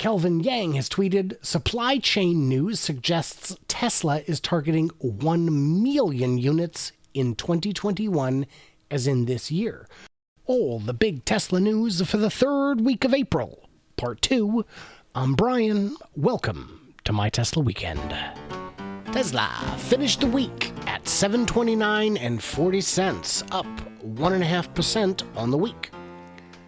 Kelvin Yang has tweeted, supply chain news suggests Tesla is targeting 1 million units in 2021, as in this year. All the big Tesla news for the third week of April. Part 2. I'm Brian. Welcome to my Tesla weekend. Tesla finished the week at $729.40, up 1.5% on the week,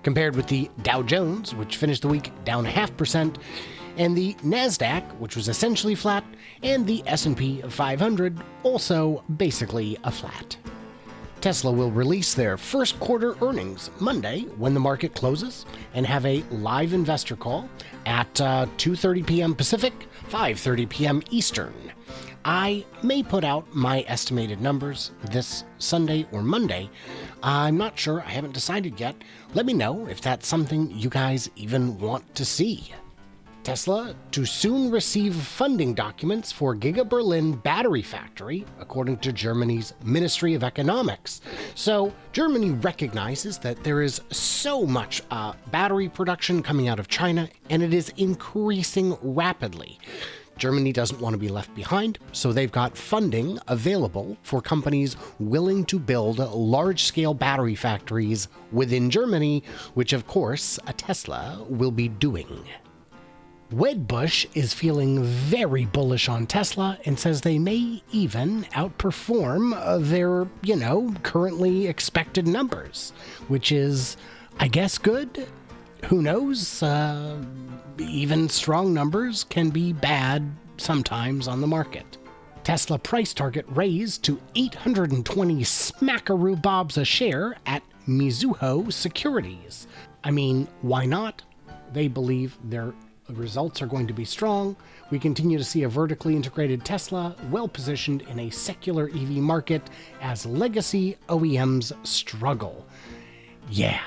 compared with the Dow Jones, which finished the week down 0.5%, and the Nasdaq, which was essentially flat, and the S&P 500, also basically a flat. Tesla will release their first quarter earnings Monday when the market closes and have a live investor call at 2:30 p.m. Pacific, 5:30 p.m. Eastern. I may put out my estimated numbers this Sunday or Monday. I'm not sure. I haven't decided yet. Let me know if that's something you guys even want to see. Tesla to soon receive funding documents for Giga Berlin battery factory, according to Germany's Ministry of Economics. So Germany recognizes that there is so much battery production coming out of China, and it is increasing rapidly. Germany doesn't want to be left behind, so they've got funding available for companies willing to build large-scale battery factories within Germany, which of course a Tesla will be doing. Wedbush is feeling very bullish on Tesla and says they may even outperform their, currently expected numbers, which is, I guess, good. Who knows? Even strong numbers can be bad sometimes on the market. Tesla price target raised to 820 smackaroo bobs a share at Mizuho Securities. I mean, why not? They believe their results are going to be strong. We continue to see a vertically integrated Tesla well-positioned in a secular EV market as legacy OEMs struggle. Yeah.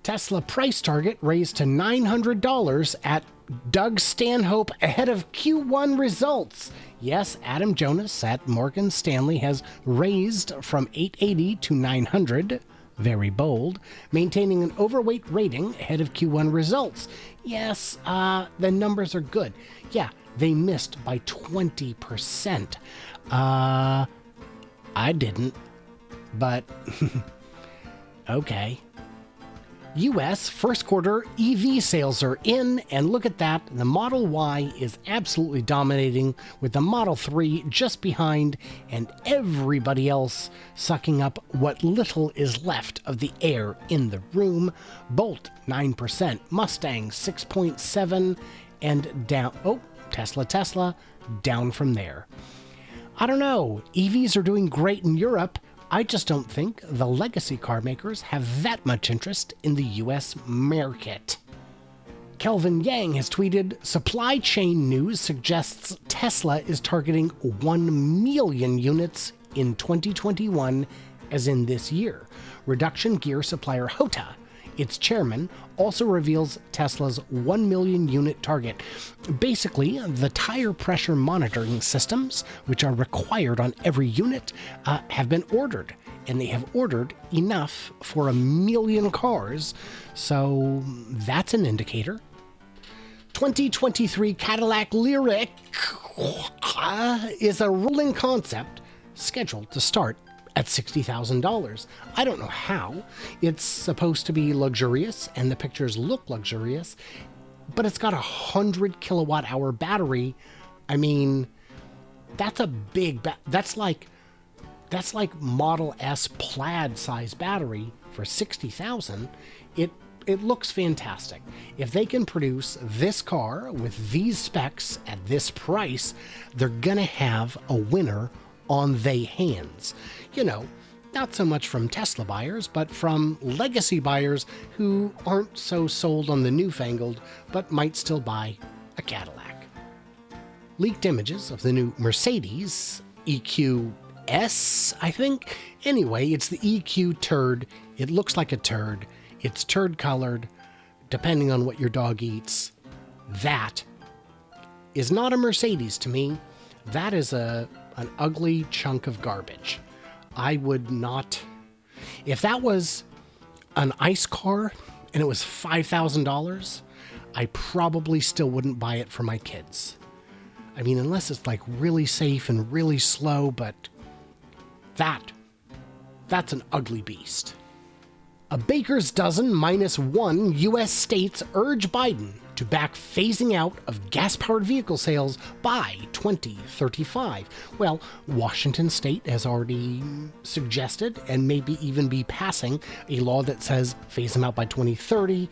Tesla price target raised to $900 at Doug Stanhope ahead of Q1 results. Yes, Adam Jonas at Morgan Stanley has raised from $880 to $900. Very bold, maintaining an overweight rating ahead of Q1 results. Yes, the numbers are good. Yeah, they missed by 20%. I didn't, but okay. U.S. first quarter EV sales are in, and look at that, the Model Y is absolutely dominating, with the Model 3 just behind, and everybody else sucking up what little is left of the air in the room. Bolt 9%, Mustang 6.7%, and down, Tesla, down from there. I don't know, EVs are doing great in Europe. I just don't think the legacy car makers have that much interest in the U.S. market. Kelvin Yang has tweeted, supply chain news suggests Tesla is targeting 1 million units in 2021, as in this year. Reduction gear supplier Hota, its chairman, also reveals Tesla's 1 million unit target. Basically, the tire pressure monitoring systems, which are required on every unit, have been ordered, and they have ordered enough for 1 million cars, so that's an indicator. 2023 Cadillac Lyriq is a rolling concept scheduled to start at $60,000. I don't know how. It's supposed to be luxurious, and the pictures look luxurious, but it's got a 100 kilowatt hour battery. I mean, that's a big that's like Model S Plaid size battery for $60,000. It looks fantastic. If they can produce this car with these specs at this price, they're gonna have a winner on they hands. Not so much from Tesla buyers, but from legacy buyers who aren't so sold on the newfangled, but might still buy a Cadillac. Leaked images of the new Mercedes EQS, I think. Anyway, it's the eTurd. It looks like a turd. It's turd colored, depending on what your dog eats. That is not a Mercedes to me. That is an ugly chunk of garbage. I would not. If that was an ICE car and it was $5,000, I probably still wouldn't buy it for my kids. I mean, unless it's like really safe and really slow, but that's an ugly beast. A baker's dozen minus one U.S. states urge Biden to back phasing out of gas-powered vehicle sales by 2035. Well, Washington state has already suggested and maybe even be passing a law that says phase them out by 2030.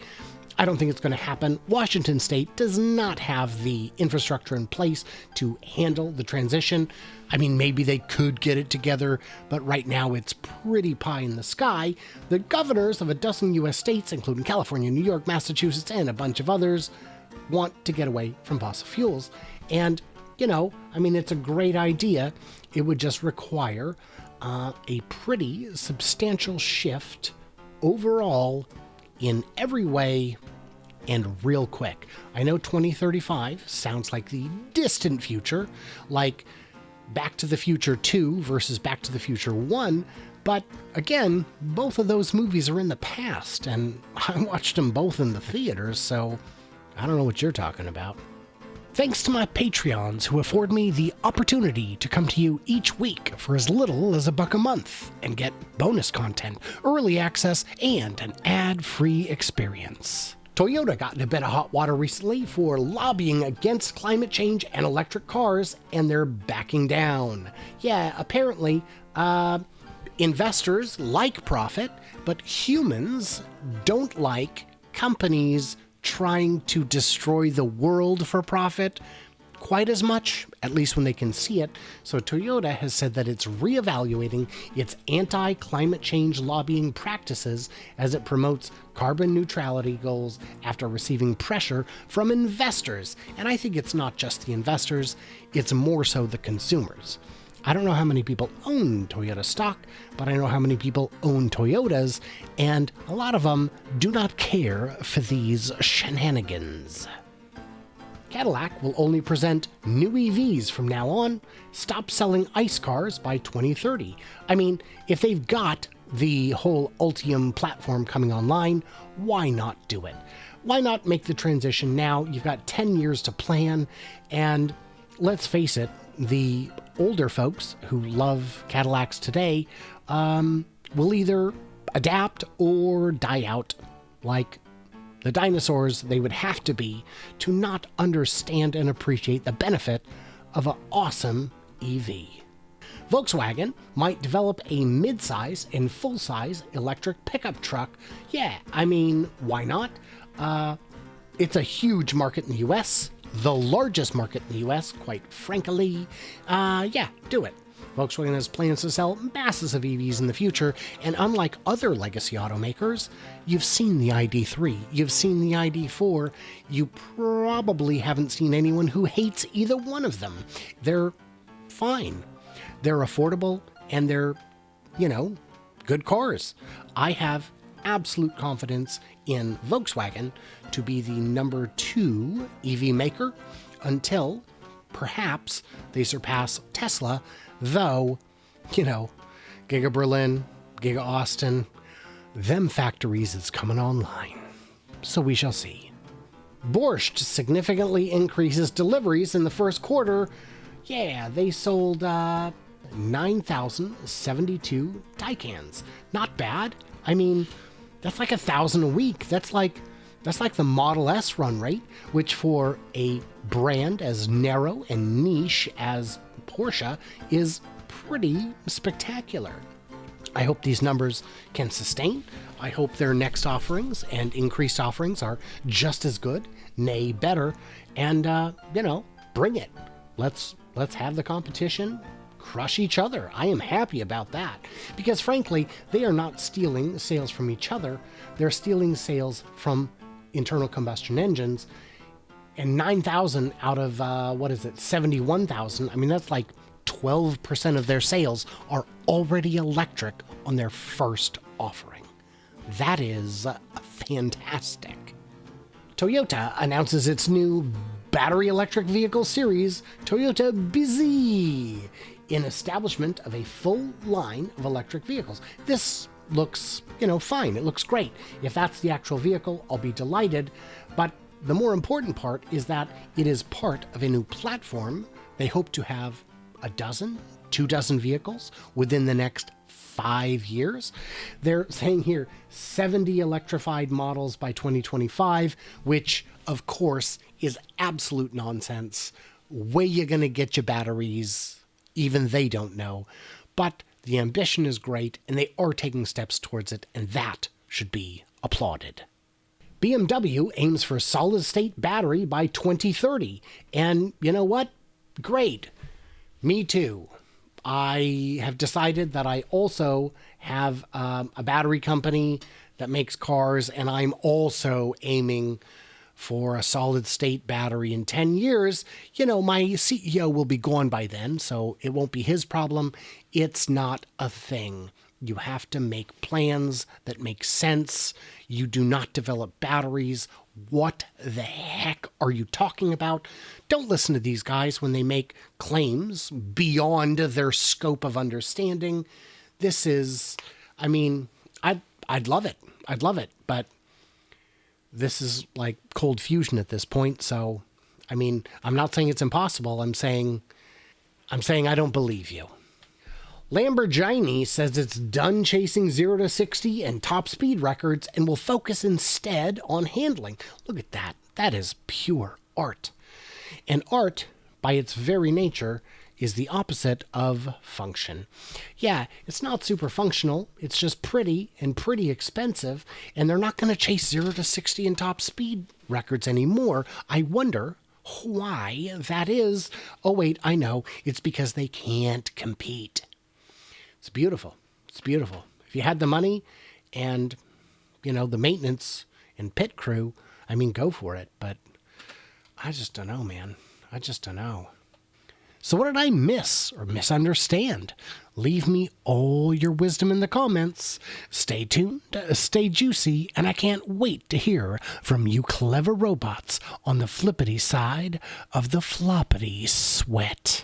I don't think it's going to happen. Washington state does not have the infrastructure in place to handle the transition. I mean, maybe they could get it together, but right now it's pretty pie in the sky. The governors of a dozen U.S. states, including California, New York, Massachusetts, and a bunch of others, want to get away from fossil fuels. And, it's a great idea. It would just require a pretty substantial shift overall in every way and real quick. I know 2035 sounds like the distant future, like Back to the Future 2 versus Back to the Future 1, but again, both of those movies are in the past, and I watched them both in the theaters, so I don't know what you're talking about. Thanks to my Patreons who afford me the opportunity to come to you each week for as little as $1 a month and get bonus content, early access, and an ad-free experience. Toyota got in a bit of hot water recently for lobbying against climate change and electric cars, and they're backing down. Yeah, apparently, investors like profit, but humans don't like companies trying to destroy the world for profit quite as much, at least when they can see it. So Toyota has said that it's reevaluating its anti-climate change lobbying practices as it promotes carbon neutrality goals after receiving pressure from investors. And I think it's not just the investors, it's more so the consumers. I don't know how many people own Toyota stock, but I know how many people own Toyotas, and a lot of them do not care for these shenanigans. Cadillac will only present new EVs from now on, stop selling ICE cars by 2030. I mean, if they've got the whole Ultium platform coming online, why not do it? Why not make the transition now? You've got 10 years to plan, and let's face it, the older folks who love Cadillacs today will either adapt or die out like the dinosaurs they would have to be to not understand and appreciate the benefit of an awesome EV. Volkswagen might develop a mid-size and full-size electric pickup truck. Yeah, I mean, why not? It's a huge market in the US, the largest market in the US, quite frankly. Yeah, do it. Volkswagen has plans to sell masses of EVs in the future, and unlike other legacy automakers, you've seen the ID3, you've seen the ID4, you probably haven't seen anyone who hates either one of them. They're fine. They're affordable, and they're, good cars. I have absolute confidence in Volkswagen to be the number 2 EV maker until perhaps they surpass Tesla, though, Giga Berlin, Giga Austin, them factories is coming online. So we shall see. Porsche significantly increases deliveries in the first quarter. Yeah, they sold 9,072 Taycans. Not bad. I mean, that's like 1,000 a week. That's like the Model S run rate, which for a brand as narrow and niche as Porsche is pretty spectacular. I hope these numbers can sustain. I hope their next offerings and increased offerings are just as good, nay better, and bring it. Let's have the competition crush each other. I am happy about that because frankly, they are not stealing sales from each other. They're stealing sales from internal combustion engines, and 9,000 out of 71,000. I mean, that's like 12% of their sales are already electric on their first offering. That is fantastic. Toyota announces its new battery electric vehicle series, Toyota BZ, in establishment of a full line of electric vehicles. This looks, fine. It looks great. If that's the actual vehicle, I'll be delighted. But the more important part is that it is part of a new platform. They hope to have 24 vehicles within the next 5 years. They're saying here 70 electrified models by 2025, which of course is absolute nonsense. Where you going to get your batteries, even they don't know. But the ambition is great, and they are taking steps towards it, and that should be applauded. BMW aims for a solid-state battery by 2030. And you know what? Great. Me too. I have decided that I also have a battery company that makes cars, and I'm also aiming for a solid-state battery in 10 years. You know, my CEO will be gone by then, so it won't be his problem. It's not a thing. You have to make plans that make sense. You do not develop batteries. What the heck are you talking about? Don't listen to these guys when they make claims beyond their scope of understanding. This is, I mean, I'd love it. I'd love it, but this is like cold fusion at this point. So, I mean, I'm not saying it's impossible. I'm saying I don't believe you. Lamborghini says it's done chasing 0 to 60 and top speed records and will focus instead on handling. Look at that. That is pure art. And art, by its very nature, is the opposite of function. Yeah, it's not super functional. It's just pretty and pretty expensive. And they're not going to chase 0 to 60 and top speed records anymore. I wonder why that is. Oh, wait, I know. It's because they can't compete. It's beautiful. It's beautiful. If you had the money and, you know, the maintenance and pit crew, I mean, go for it. But I just don't know, man. I just don't know. So what did I miss or misunderstand? Leave me all your wisdom in the comments. Stay tuned, stay juicy, and I can't wait to hear from you clever robots on the flippity side of the floppity sweat.